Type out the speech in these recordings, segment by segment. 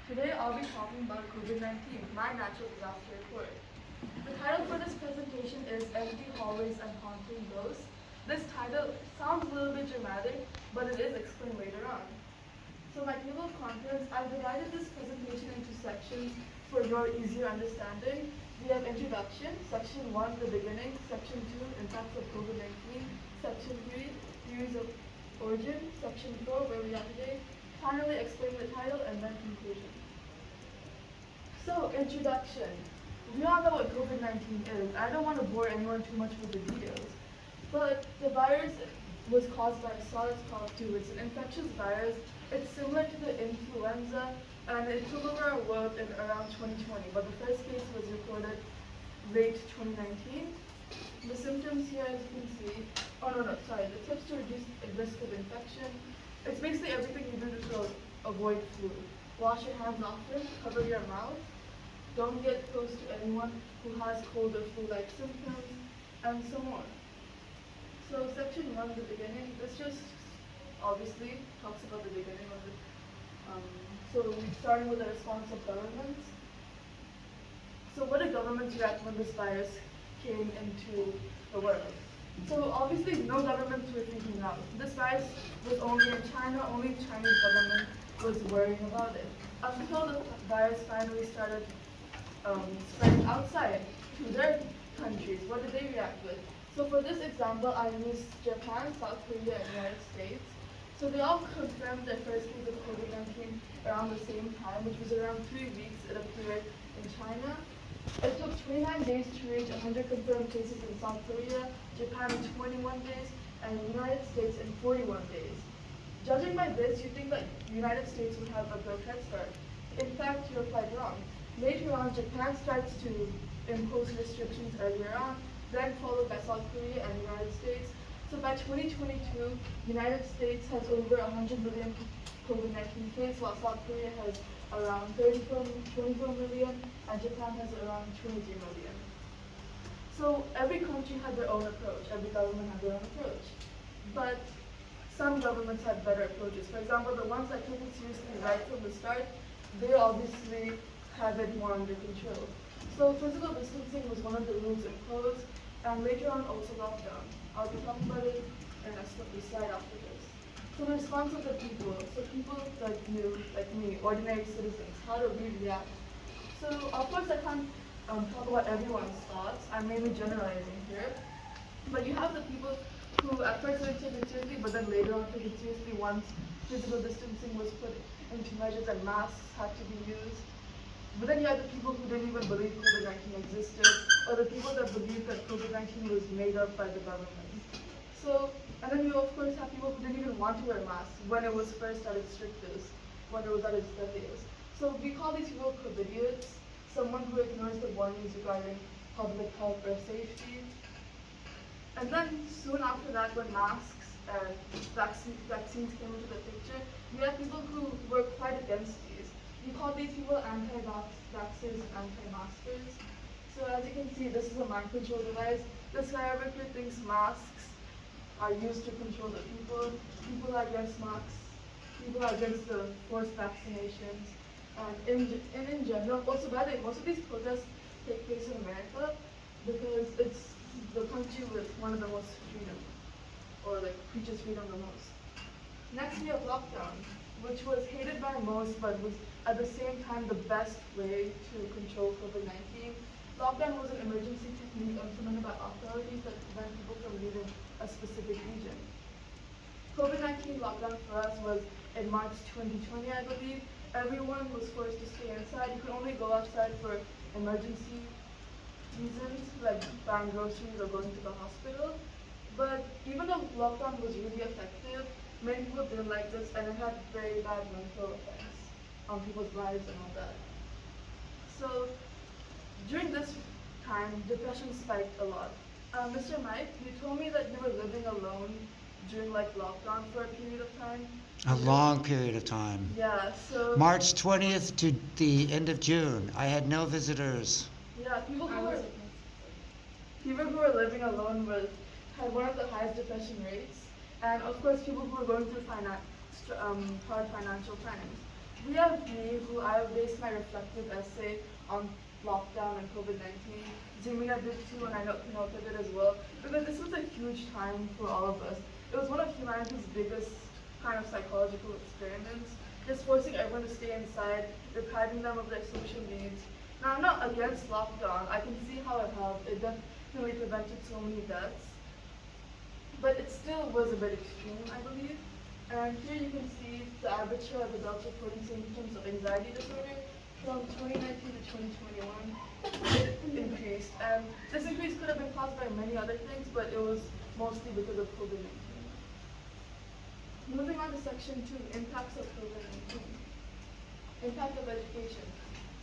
Today I'll be talking about COVID-19, my natural disaster report. The title for this presentation is Empty Hallways and Haunting Ghosts. This title sounds a little bit dramatic, but it is explained later on. So my table of contents, I've divided this presentation into sections for your easier understanding. We have introduction, section 1, the beginning, section 2, impacts of COVID-19, section 3, theories of origin, section 4, where we are today, finally explain the title, and then conclusion. So, introduction. We all know what COVID-19 is. I don't want to bore anyone too much with the details. But the virus was caused by SARS-CoV-2. It's an infectious virus. It's similar to the influenza, and it took over our world in around 2020. But the first case was recorded late 2019. The symptoms here, as you can see, the tips to reduce the risk of infection. It's basically everything you do to avoid flu. Wash your hands often, cover your mouth, don't get close to anyone who has cold or flu-like symptoms, and so more. So section 1, the beginning, this just obviously talks about the beginning of it. So we're starting with the response of governments. So what did governments react when this virus came into the world? So obviously no governments were freaking out. This virus was only in China, only the Chinese government was worrying about it. Until the virus finally started spreading outside to their countries, what did they react with? So for this example, I used Japan, South Korea, and United States. So they all confirmed their first case of COVID-19 around the same time, which was around 3 weeks it appeared in China. It took 29 days to reach 100 confirmed cases in South Korea, Japan in 21 days, and the United States in 41 days. Judging by this, you'd think that the United States would have a good head start. In fact, you're quite wrong. Later on, Japan starts to impose restrictions earlier on, then followed by South Korea and the United States. So by 2022, the United States has over 100 million COVID-19 cases, while South Korea has around 24 million, and Japan has around 23 million. So every country had their own approach, every government had their own approach. But some governments had better approaches. For example, the ones that took it seriously right from the start, they obviously have it more under control. So physical distancing was one of the rules imposed, and later on also lockdown. I'll be talking about it in a slide after this. So the response of the people, so people like you, like me, ordinary citizens, how do we react? So of course I can't talk about everyone's thoughts, I'm mainly generalizing here, but you have the people who at first didn't take it seriously, but then later on took it seriously once physical distancing was put into measures and masks had to be used. But then you have the people who didn't even believe COVID-19 existed, or the people that believed that COVID-19 was made up by the government. So, and then you of course have people who didn't even want to wear masks when it was first at its strictest, when it was at its deadliest. So we call these people COVIDiots, someone who ignores the warnings regarding public health or safety. And then soon after that, when masks and vaccines came into the picture, we had people who were quite against these. We call these people anti-vaxxers and anti-maskers. So as you can see, this is a mind control device. This skyrocketer thinks masks are used to control the people. People are against masks. People are against the forced vaccinations. And in general, also by the way, most of these protests take place in America because it's the country with one of the most freedom, or like preaches freedom the most. Next we have lockdown, which was hated by most but was at the same time the best way to control COVID-19. Lockdown was an emergency technique implemented by authorities that prevent people from leaving a specific region. COVID-19 lockdown for us was in March 2020, I believe. Everyone was forced to stay inside. You could only go outside for emergency reasons, like buying groceries or going to the hospital. But even though lockdown was really effective, many people didn't like this, and it had very bad mental effects on people's lives and all that. So during this time, depression spiked a lot. Mr. Mike, you told me that you were living alone during like lockdown for a period of time. A long period of time. Yeah, so March 20th to the end of June. I had no visitors. yeah, people who were living alone had one of the highest depression rates, and of course people who were going through hard financial times. we have me, who I have based my reflective essay on lockdown and COVID-19. Jimmy did too, and I know Pinocchio did as well, because this was a huge time for all of us. It was one of humanity's biggest kind of psychological experiments, just forcing everyone to stay inside, depriving them of their social needs. Now, I'm not against lockdown. I can see how it helped. It definitely prevented so many deaths. But it still was a bit extreme, I believe. And here you can see the average share of adults reporting symptoms of anxiety disorder from 2019 to 2021. It increased. And this increase could have been caused by many other things, but it was mostly because of COVID-19. Moving on to section 2, impacts of COVID-19. Impact of education.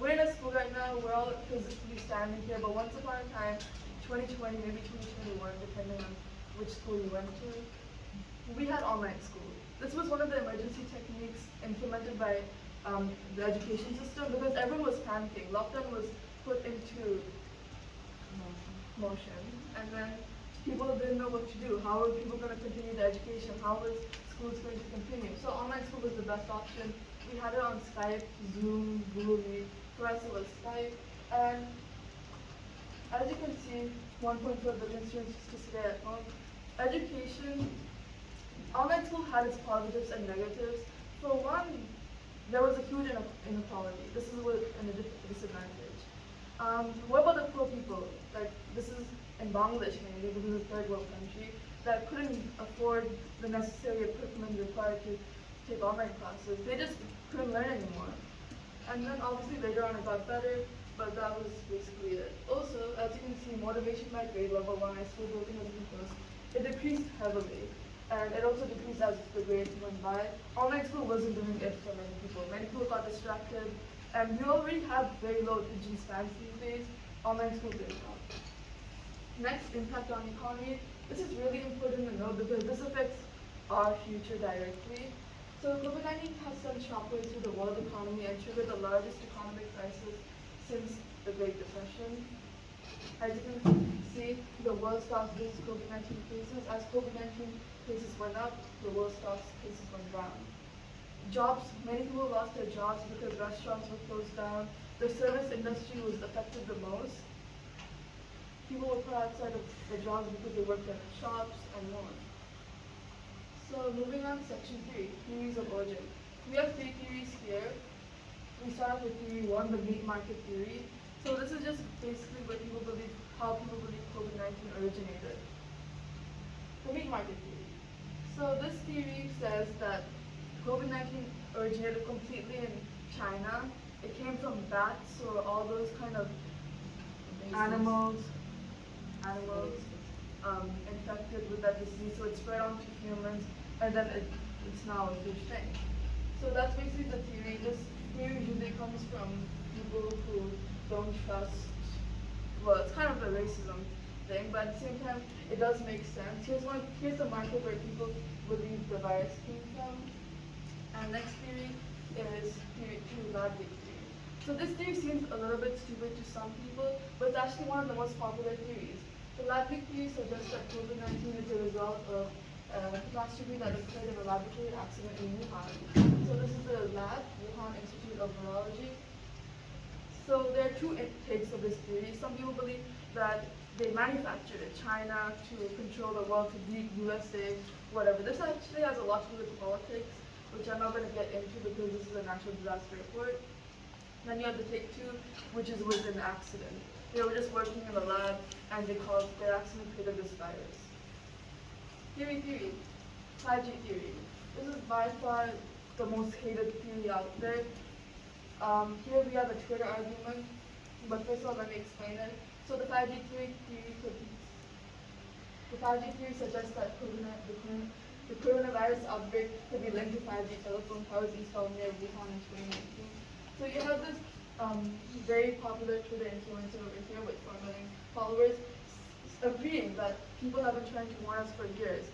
We're in a school right now, we're all physically standing here, but once upon a time, 2020, maybe 2021, depending on which school you went to, we had online school. This was one of the emergency techniques implemented by the education system because everyone was panicking. Lockdown was put into motion, and then people didn't know what to do. How were people going to continue the education? How was schools going to continue? So online school was the best option. We had it on Skype, Zoom, Google Meet. For us it was Skype, and as you can see, 1.4 billion students to stay at home. Education, online school had its positives and negatives. For one, there was a huge inequality. This is a disadvantage. What about the poor people? Like, this is in Bangladesh mainly, because it's a third world country, that couldn't afford the necessary equipment required to take online classes. They just couldn't learn anymore. And then obviously later on it got better, but that was basically it. Also, as you can see, motivation by grade level 1, school building has been closed. It decreased heavily, and it also decreased as the grades went by. Online school wasn't doing it for many people. Many people got distracted, and we already have very low attention spans these days. Online school didn't help. Next, impact on economy. This is really important to know because this affects our future directly. So COVID-19 has sent shockwaves through the world economy and triggered the largest economic crisis since the Great Depression. As you can see, the world stocks based COVID-19 cases. As COVID-19 cases went up, the world stocks cases went down. Jobs, many people lost their jobs because restaurants were closed down. The service industry was affected the most. People were put outside of their jobs because they worked at shops and more. So moving on to section 3, theories of origin. We have 3 theories here. We start off with theory 1, the meat market theory. So this is just basically what people believe, how people believe COVID-19 originated. The meat market theory. So this theory says that COVID-19 originated completely in China. It came from bats or all those kind of animals infected with that disease, so it spread onto humans, and then it's now a huge thing. So that's basically the theory. This theory usually comes from people who don't trust, well, it's kind of a racism thing, but at the same time, it does make sense. Here's the market where people believe the virus came from. And next theory is theory 2, lab leak theory. So this theory seems a little bit stupid to some people, but it's actually one of the most popular theories. The lab leak theory suggests that COVID-19 is a result of a catastrophe that occurred in a laboratory accident in Wuhan. So this is the lab, Wuhan Institute of Virology. So there are 2 takes of this theory. Some people believe that they manufactured it, China, to control the world, to beat USA, whatever. This actually has a lot to do with politics, which I'm not going to get into because this is a natural disaster report. Then you have the take 2, which was an accident. They were just working in the lab, and their accident created this virus. Theory 3, 5G theory. This is by far the most hated theory out there. Here we have a Twitter argument, but first of all, let me explain it. So the 5G theory suggests that the coronavirus outbreak could be linked to 5G telephone towers installed near Wuhan in 2019. So you have this very popular Twitter influencer over here with 4 million followers agreeing that people have been trying to warn us for years,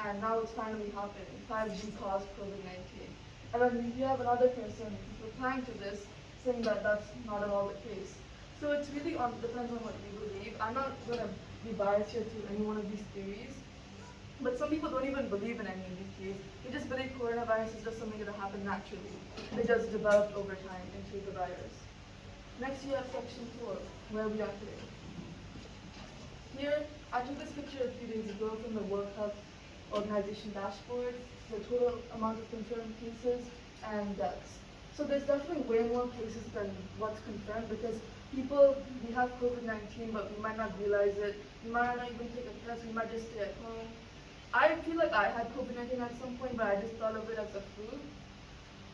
and now it's finally happening. 5G caused COVID-19. And then you have another person replying to this saying that that's not at all the case. So it's really depends on what you believe. I'm not going to be biased here to any one of these theories. But some people don't even believe in any of these theories. They just believe coronavirus is just something that happened naturally. They just developed over time into the virus. Next, you have section 4, where we are today. Here, I took this picture a few days ago from the World Health Organization dashboard, the total amount of confirmed cases and deaths. So there's definitely way more cases than what's confirmed because we have COVID-19, but we might not realize it. We might not even take a test. We might just stay at home. I feel like I had COVID-19 at some point, but I just thought of it as a flu.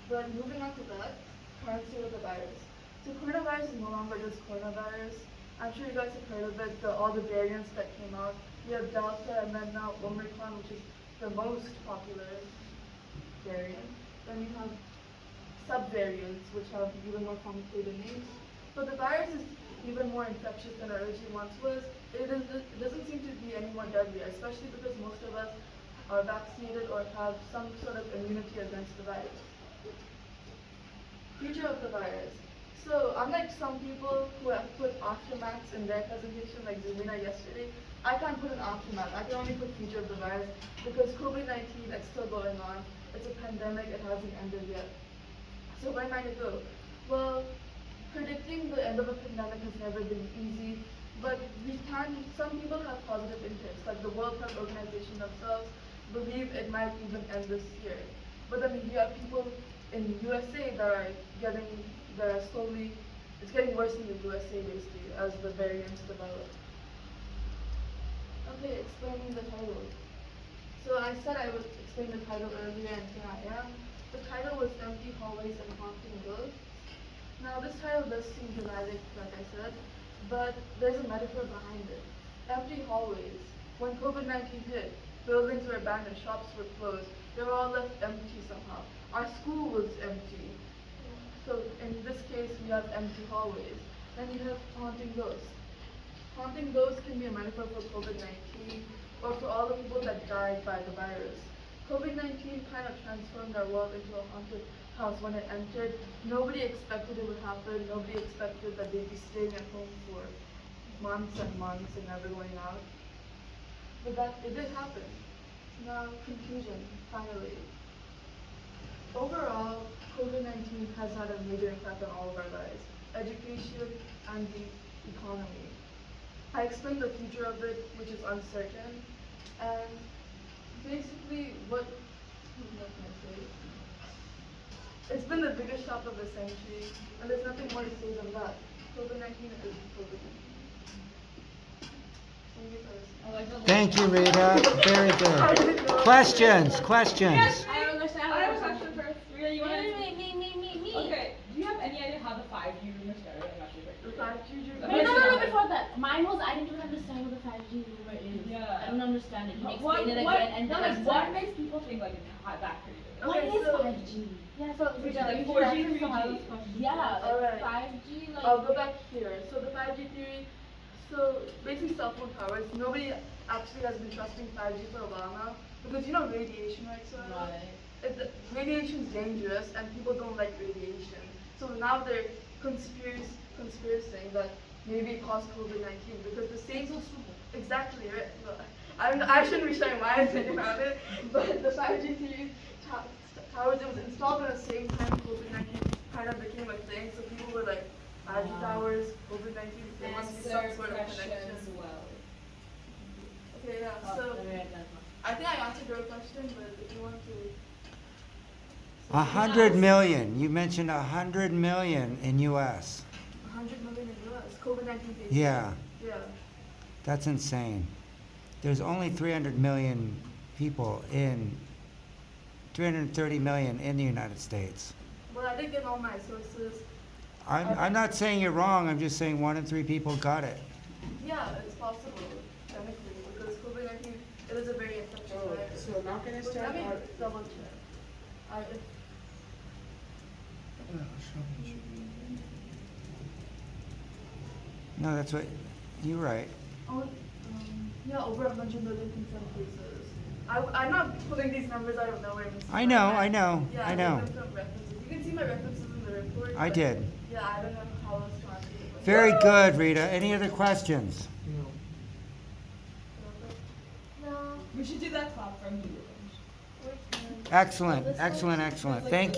But moving on to that, current state of the virus. So coronavirus is no longer just coronavirus. I'm sure you guys have heard of it, all the variants that came out. We have Delta and then now Omicron, which is the most popular variant. Then we have subvariants, which have even more complicated names. But the virus is even more infectious than it originally once was. It doesn't seem to be any more deadly, especially because most of us are vaccinated or have some sort of immunity against the virus. Future of the virus. So unlike some people who have put aftermaths in their presentation, like Zumina yesterday, I can't put an aftermath. I can only put future of the virus because COVID-19 is still going on. It's a pandemic. It hasn't ended yet. So where might it go? Well, predicting the end of a pandemic has never been easy, but some people have positive intents, like the World Health Organization themselves believe it might even end this year. But then you have people in USA it's getting worse in the USA basically as the variants develop. Okay, explaining the title. So I said I would explain the title earlier and here I am. The title was Empty Hallways and Haunting Ghosts. Now this title does seem dramatic, like I said, but there's a metaphor behind it. Empty hallways. When COVID-19 hit, buildings were abandoned, shops were closed, they were all left empty somehow. Our school was empty. So in this case, we have empty hallways. Then you have haunting ghosts. Haunting ghosts can be a metaphor for COVID-19 or for all the people that died by the virus. COVID-19 kind of transformed our world into a haunted house when it entered. Nobody expected it would happen. Nobody expected that they'd be staying at home for months and months and never going out. But it did happen. Now, conclusion, finally. Overall, COVID-19 has had a major impact on all of our lives, education and the economy. I explained the future of it, which is uncertain, and basically what can I say? It's been the biggest shock of the century, and there's nothing more to say than that. COVID-19 is COVID-19. Thank you, Rita. Very good. Questions? Yes, I understand. I have a question first. Rita, you want to? Me. Okay. Do you have any idea how the 5G rumor started? I'm not sure. The 5G No, before that. Mine was I didn't even understand what the 5G rumor is. Yeah. I don't understand it. Can you What- explain it what- again? And no, then like, what makes people think like it's that crazy? What Okay, is so- 5G? Yeah, so Rita, Rita, like you 4G, should answer 3G. Sahara's question. Yeah, Alright. 5G, like. I'll go back here. So the 5G theory, so basically cell phone towers, nobody actually has been trusting 5G for a while now because you know radiation, right? So radiation is dangerous and people don't like radiation. So now they're conspiracying that maybe it caused COVID-19 because the same exactly right. Well, I shouldn't be sharing my opinion on it, but the 5G theory towers, it was installed at the same time COVID-19 kind of became a thing. So people were like 5G towers, COVID-19, there must be some sort of connection. Okay, yeah. So I think I answered your question, but if you want to. 100 million. You mentioned 100 million in U.S. 100 million in US, COVID-19 cases. Yeah, Yeah. that's insane. There's only 300 million people 330 million in the United States. Well, I did get all my sources. I'm not saying you're wrong. I'm just saying 1 in 3 people got it. Yeah, it's possible, technically, because COVID-19, it is a very infectious virus. So now can I But start? let me Or- double check. No, that's what, you're right. Yeah, over 100 million confirmed cases. I'm not pulling these numbers out of nowhere. Mr. I know, Barnett. I know, Yeah, I I know. took them from references. You can see my references in the report. I but did. Yeah, I don't know how else to answer it. Very good, Rita. Any other questions? No. No. We We should do that clap from you. Excellent, excellent, excellent. Thank you.